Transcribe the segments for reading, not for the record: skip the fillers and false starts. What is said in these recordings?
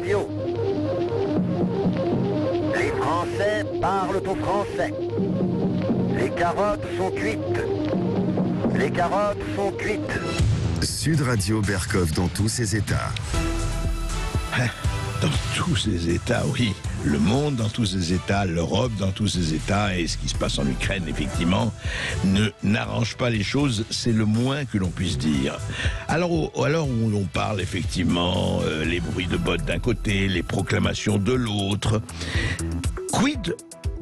Radio. Les Français parlent aux Français. Les carottes sont cuites. Les carottes sont cuites. Sud Radio Berkov dans tous ses états. Dans tous ses états, oui. Le monde dans tous ses états, l'Europe dans tous ses états, et ce qui se passe en Ukraine, effectivement, n'arrange pas les choses, c'est le moins que l'on puisse dire. Alors où l'on parle, effectivement, les bruits de bottes d'un côté, les proclamations de l'autre, quid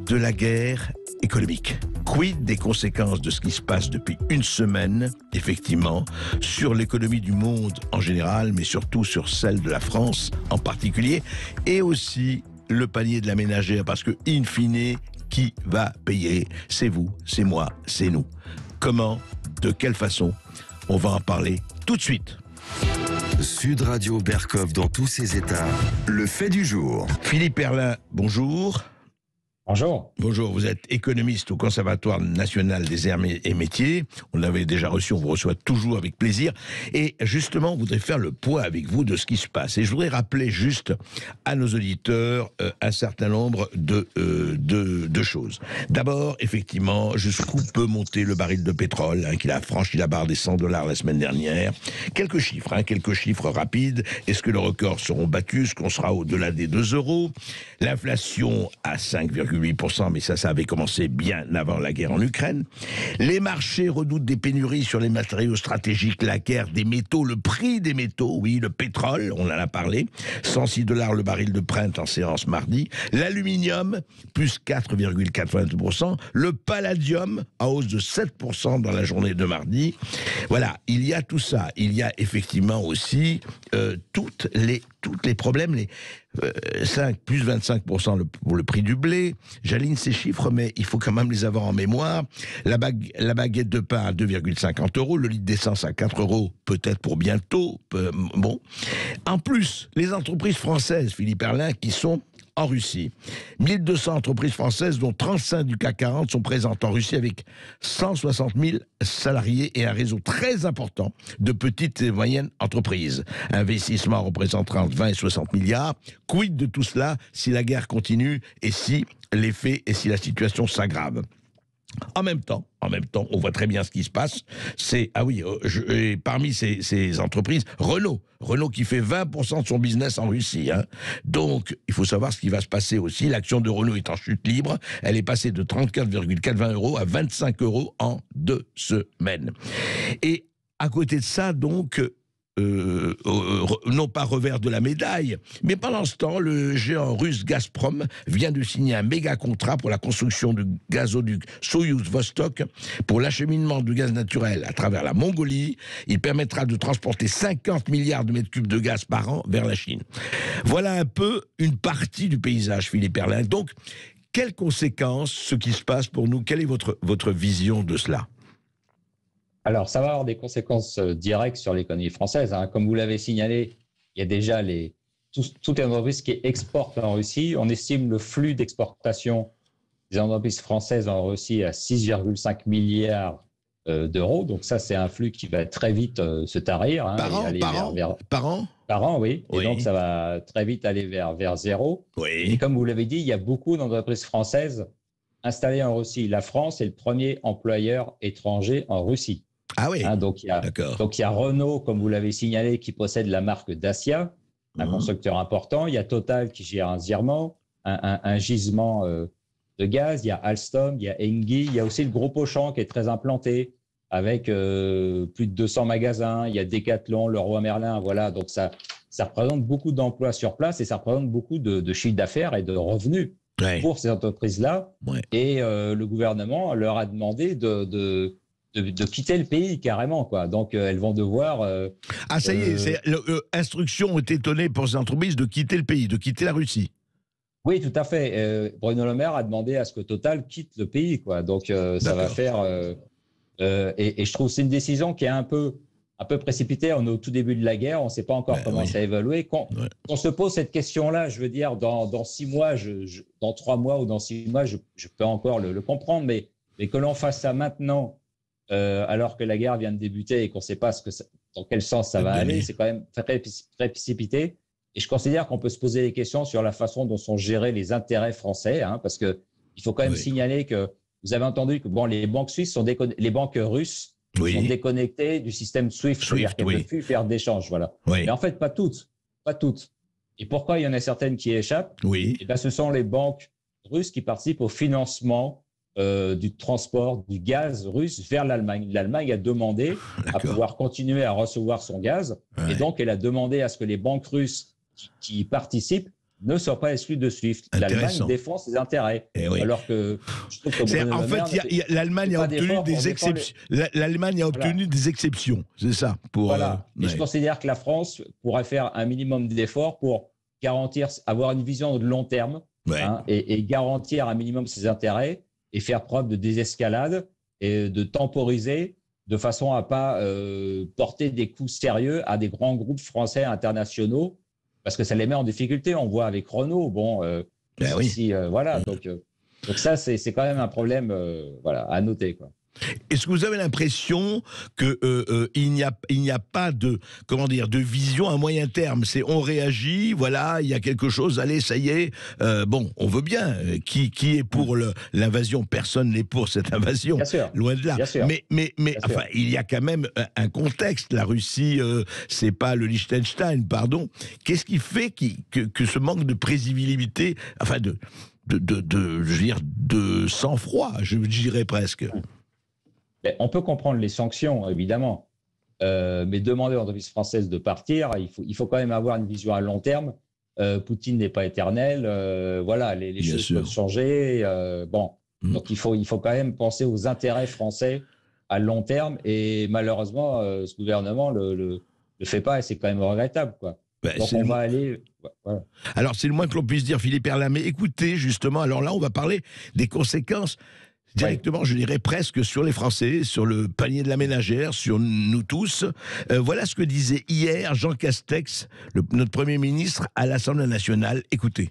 de la guerre économique? Quid des conséquences de ce qui se passe depuis une semaine, effectivement, sur l'économie du monde en général, mais surtout sur celle de la France en particulier, et aussi le panier de la ménagère, parce que, in fine, qui va payer? C'est vous, c'est moi, c'est nous. Comment? De quelle façon? On va en parler tout de suite. Sud Radio Berkov dans tous ses états, le fait du jour. Philippe Herlin, bonjour. Bonjour. Bonjour, vous êtes économiste au Conservatoire national des arts et métiers. On l'avait déjà reçu, on vous reçoit toujours avec plaisir. Et justement, on voudrait faire le point avec vous de ce qui se passe. Et je voudrais rappeler juste à nos auditeurs un certain nombre de choses. D'abord, effectivement, jusqu'où peut monter le baril de pétrole, qu'il a franchi la barre des $100 la semaine dernière. Quelques chiffres rapides. Est-ce que les records seront battus? Est-ce qu'on sera au-delà des 2 €? L'inflation à 5,8%, mais ça avait commencé bien avant la guerre en Ukraine. Les marchés redoutent des pénuries sur les matériaux stratégiques, la guerre des métaux, le prix des métaux, oui, le pétrole, on en a parlé, $106 le baril de Brent en séance mardi. L'aluminium, plus 4,82%. Le palladium, en hausse de 7% dans la journée de mardi. Voilà, il y a tout ça. Il y a effectivement aussi toutes les problèmes, plus 25% pour le prix du blé. J'aligne ces chiffres, mais il faut quand même les avoir en mémoire. La baguette de pain à 2,50 €, le litre d'essence à 4 €, peut-être pour bientôt. Bon. En plus, les entreprises françaises, Philippe Herlin, qui sont en Russie. 1200 entreprises françaises, dont 35 du CAC 40, sont présentes en Russie avec 160 000 salariés et un réseau très important de petites et moyennes entreprises. Investissement représentera entre 20 et 60 milliards. Quid de tout cela si la guerre continue et si la situation s'aggrave? En même temps, on voit très bien ce qui se passe. Parmi ces entreprises, Renault qui fait 20% de son business en Russie. Donc, il faut savoir ce qui va se passer aussi. L'action de Renault est en chute libre. Elle est passée de 34,80 € à 25 € en 2 semaines. Et à côté de ça, donc, non pas revers de la médaille, mais pendant ce temps, le géant russe Gazprom vient de signer un méga contrat pour la construction du gazoduc Soyouz Vostok pour l'acheminement du gaz naturel à travers la Mongolie. Il permettra de transporter 50 milliards de mètres cubes de gaz par an vers la Chine. Voilà un peu une partie du paysage, Philippe Herlin. Donc, quelles conséquences ce qui se passe pour nous? Quelle est votre vision de cela? Alors, ça va avoir des conséquences directes sur l'économie française. Comme vous l'avez signalé, il y a déjà toutes les entreprises qui exportent en Russie. On estime le flux d'exportation des entreprises françaises en Russie à 6,5 milliards d'euros. Donc ça, c'est un flux qui va très vite se tarir. Par an, Par an, oui. Oui. Et donc, ça va très vite aller vers zéro. Oui. Et comme vous l'avez dit, il y a beaucoup d'entreprises françaises installées en Russie. La France est le premier employeur étranger en Russie. Ah oui, donc, il y a Renault, comme vous l'avez signalé, qui possède la marque Dacia, un constructeur important. Il y a Total qui gère un un gisement de gaz. Il y a Alstom, il y a Engie. Il y a aussi le groupe Auchan qui est très implanté avec plus de 200 magasins. Il y a Decathlon, Leroy Merlin. Voilà, donc ça représente beaucoup d'emplois sur place et ça représente beaucoup de chiffre d'affaires et de revenus pour ces entreprises-là. Ouais. Et le gouvernement leur a demandé de quitter le pays carrément, quoi. Donc elles vont devoir. Ça y est, instructions ont été données pour ces entreprises de quitter le pays, de quitter la Russie. Oui, tout à fait. Bruno Le Maire a demandé à ce que Total quitte le pays, quoi. Donc ça va faire. Et je trouve que c'est une décision qui est un peu précipitée. On est au tout début de la guerre, on ne sait pas encore comment ça évoluer. Quand on se pose cette question-là, je veux dire, dans 6 mois, dans 3 mois ou dans 6 mois, je peux encore le comprendre, mais que l'on fasse ça maintenant. Alors que la guerre vient de débuter et qu'on ne sait pas dans quel sens ça va aller, c'est quand même très précipité. Et je considère qu'on peut se poser des questions sur la façon dont sont gérés les intérêts français, hein, parce qu'il faut quand même signaler que vous avez entendu que les banques suisses les banques russes sont déconnectées du système SWIFT, c'est-à-dire qu'elles ne peuvent plus faire d'échanges. Voilà. Mais en fait, pas toutes. Pas toutes. Et pourquoi il y en a certaines qui échappent? Et ben, ce sont les banques russes qui participent au financement du transport du gaz russe vers l'Allemagne. L'Allemagne a demandé à pouvoir continuer à recevoir son gaz, et donc elle a demandé à ce que les banques russes qui y participent ne soient pas exclues de SWIFT. L'Allemagne défend ses intérêts. Alors que je trouve que en fait, l'Allemagne a obtenu des exceptions. L'Allemagne a obtenu des exceptions, c'est ça. Mais je considère que la France pourrait faire un minimum d'efforts pour garantir, avoir une vision de long terme et garantir un minimum ses intérêts et faire preuve de désescalade et de temporiser de façon à ne pas porter des coups sérieux à des grands groupes français internationaux, parce que ça les met en difficulté. On voit avec Renault, voilà. Donc ça, c'est quand même un problème à noter, quoi. Est-ce que vous avez l'impression qu'il n'y a pas de vision à moyen terme? C'est on réagit, voilà, il y a quelque chose, allez, ça y est, on veut bien. Qui est pour l'invasion? Personne n'est pour cette invasion, loin de là. Mais enfin, il y a quand même un contexte. La Russie, c'est pas le Liechtenstein, pardon. Qu'est-ce qui fait que ce manque de prévisibilité, enfin de sang-froid, je dirais presque? On peut comprendre les sanctions, évidemment, mais demander aux entreprises françaises de partir, il faut quand même avoir une vision à long terme. Poutine n'est pas éternel, les choses peuvent changer. Donc il faut quand même penser aux intérêts français à long terme, et malheureusement, ce gouvernement le fait pas, et c'est quand même regrettable, quoi. Donc on va aller... Voilà. Alors c'est le moins que l'on puisse dire, Philippe Herrlin, mais écoutez, justement, alors là, on va parler des conséquences directement, je dirais presque sur les Français, sur le panier de la ménagère, sur nous tous. Voilà ce que disait hier Jean Castex, notre Premier ministre, à l'Assemblée nationale. Écoutez.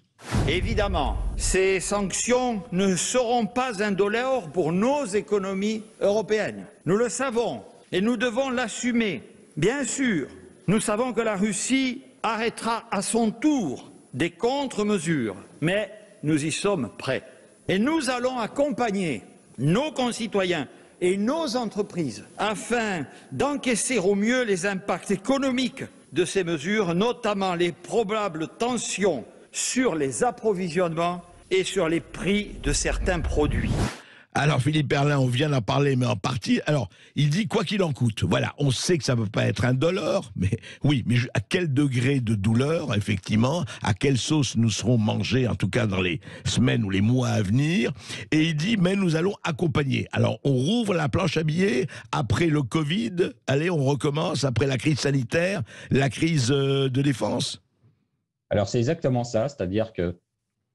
Évidemment, ces sanctions ne seront pas indolores pour nos économies européennes. Nous le savons et nous devons l'assumer. Bien sûr, nous savons que la Russie arrêtera à son tour des contre-mesures, mais nous y sommes prêts. Et nous allons accompagner nos concitoyens et nos entreprises afin d'encaisser au mieux les impacts économiques de ces mesures, notamment les probables tensions sur les approvisionnements et sur les prix de certains produits. Alors Philippe Herrlin, on vient d'en parler, mais en partie. Alors, il dit quoi qu'il en coûte. Voilà, on sait que ça ne peut pas être indolore, mais oui, mais à quel degré de douleur, effectivement, à quelle sauce nous serons mangés, en tout cas dans les semaines ou les mois à venir. Et il dit, mais nous allons accompagner. Alors, on rouvre la planche à billets après le Covid. Allez, on recommence après la crise sanitaire, la crise de défense. Alors, c'est exactement ça, c'est-à-dire que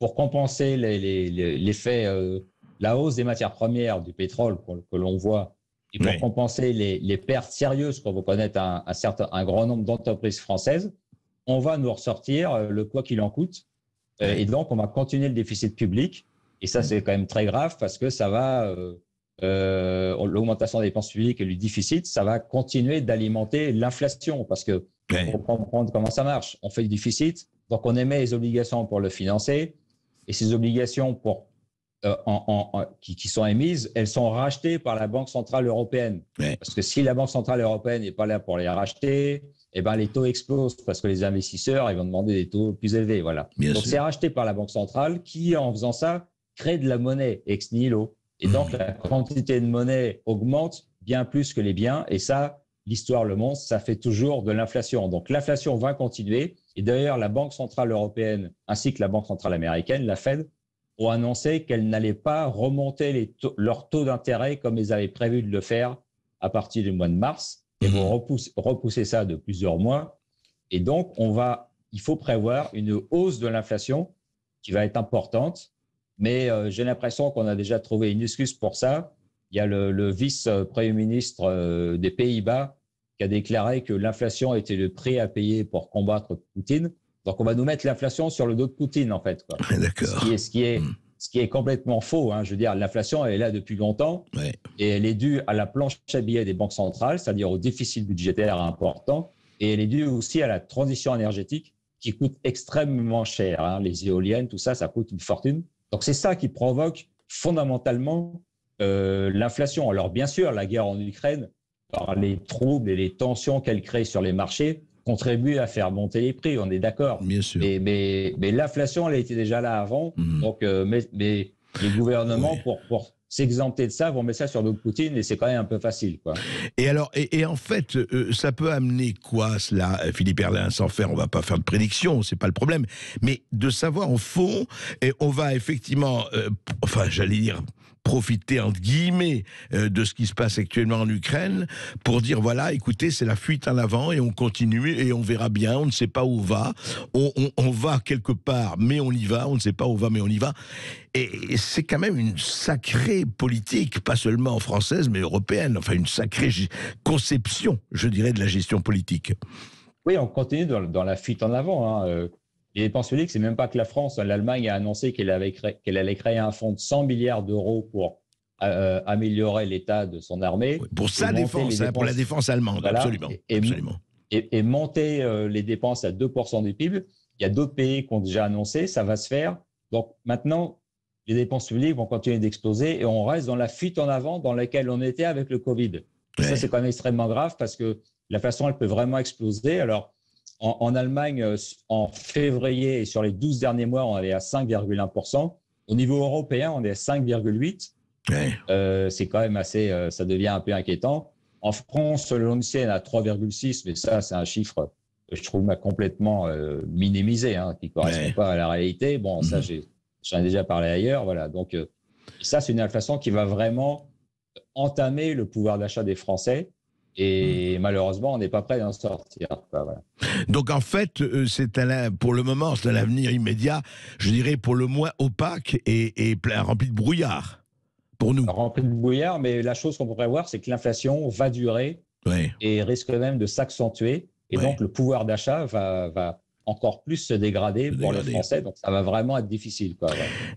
pour compenser l'effet... la hausse des matières premières, du pétrole que l'on voit, et pour compenser les pertes sérieuses qu'on va connaître un grand nombre d'entreprises françaises, on va nous ressortir le quoi qu'il en coûte. Et donc, on va continuer le déficit public. Et ça, c'est quand même très grave parce que ça va, l'augmentation des dépenses publiques et le déficit, ça va continuer d'alimenter l'inflation. Parce que, pour comprendre comment ça marche, on fait du déficit, donc on émet les obligations pour le financer. Et ces obligations qui sont émises, elles sont rachetées par la Banque Centrale Européenne. Parce que si la Banque Centrale Européenne n'est pas là pour les racheter, les taux explosent parce que les investisseurs ils vont demander des taux plus élevés. Voilà. Donc c'est racheté par la Banque Centrale qui, en faisant ça, crée de la monnaie ex nihilo. Et donc la quantité de monnaie augmente bien plus que les biens. Et ça, l'histoire le montre, ça fait toujours de l'inflation. Donc l'inflation va continuer. Et d'ailleurs, la Banque Centrale Européenne ainsi que la Banque Centrale Américaine, la Fed, ont annoncé qu'elles n'allaient pas remonter leurs taux d'intérêt comme ils avaient prévu de le faire à partir du mois de mars, et vont repousser ça de plusieurs mois. Et donc, il faut prévoir une hausse de l'inflation qui va être importante, mais j'ai l'impression qu'on a déjà trouvé une excuse pour ça. Il y a le vice-premier ministre des Pays-Bas qui a déclaré que l'inflation était le prix à payer pour combattre Poutine. Donc, on va nous mettre l'inflation sur le dos de Poutine, en fait, quoi. D'accord. Ce qui est complètement faux, hein. Je veux dire, l'inflation, elle est là depuis longtemps, et elle est due à la planche à billets des banques centrales, c'est-à-dire au déficit budgétaire important, et elle est due aussi à la transition énergétique qui coûtent extrêmement cher. Hein. Les éoliennes, tout ça, ça coûte une fortune. Donc c'est ça qui provoque fondamentalement l'inflation. Alors bien sûr, la guerre en Ukraine, par les troubles et les tensions qu'elle crée sur les marchés, contribue à faire monter les prix, on est d'accord. Bien sûr. Mais l'inflation, elle était déjà là avant. Donc, mais les gouvernements, pour s'exempter de ça, vont mettre ça sur le Poutine et c'est quand même un peu facile, quoi. Et alors, et en fait, ça peut amener quoi cela, Philippe Herrlin, sans faire, on va pas faire de prédiction, c'est pas le problème, mais de savoir au fond, et on va effectivement, enfin, j'allais dire, profiter entre guillemets de ce qui se passe actuellement en Ukraine pour dire voilà, écoutez, c'est la fuite en avant et on continue et on verra bien, on ne sait pas où on va, on va quelque part mais on y va, on ne sait pas où on va mais on y va, et c'est quand même une sacrée politique, pas seulement française mais européenne, enfin une sacrée conception, je dirais, de la gestion politique. Oui, on continue dans la fuite en avant, hein. Les dépenses publiques, c'est même pas que la France. L'Allemagne a annoncé qu'elle allait créer un fonds de 100 milliards d'euros pour améliorer l'état de son armée. Oui, pour sa défense, pour la défense allemande, voilà, absolument. Et monter les dépenses à 2% du PIB. Il y a d'autres pays qui ont déjà annoncé, ça va se faire. Donc maintenant, les dépenses publiques vont continuer d'exploser et on reste dans la fuite en avant dans laquelle on était avec le Covid. Ouais. Ça, c'est quand même extrêmement grave parce que l'inflation, elle peut vraiment exploser. Alors, en Allemagne, en février et sur les 12 derniers mois, on est à 5,1%. Au niveau européen, on est à 5,8%. Ouais. C'est quand même assez, ça devient un peu inquiétant. En France, l'ONCE est à 3,6%, mais ça, c'est un chiffre que je trouve complètement minimisé, hein, qui ne correspond pas à la réalité. Bon, ça, j'en ai déjà parlé ailleurs. Voilà. Donc, ça, c'est une inflation qui va vraiment entamer le pouvoir d'achat des Français. Et malheureusement, on n'est pas prêt d'en sortir. Voilà. Donc en fait, pour le moment, c'est un avenir immédiat, je dirais pour le moins opaque et rempli de brouillard, pour nous. Rempli de brouillard, mais la chose qu'on pourrait voir, c'est que l'inflation va durer et risque même de s'accentuer. Et donc le pouvoir d'achat va encore plus se dégrader pour les Français. Donc ça va vraiment être difficile.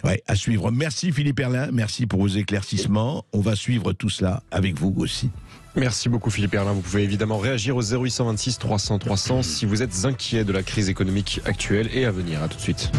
Ouais, à suivre. Merci Philippe Herrlin, merci pour vos éclaircissements. On va suivre tout cela avec vous aussi. Merci beaucoup Philippe Herrlin. Vous pouvez évidemment réagir au 0826 300 300 si vous êtes inquiet de la crise économique actuelle et à venir. À tout de suite.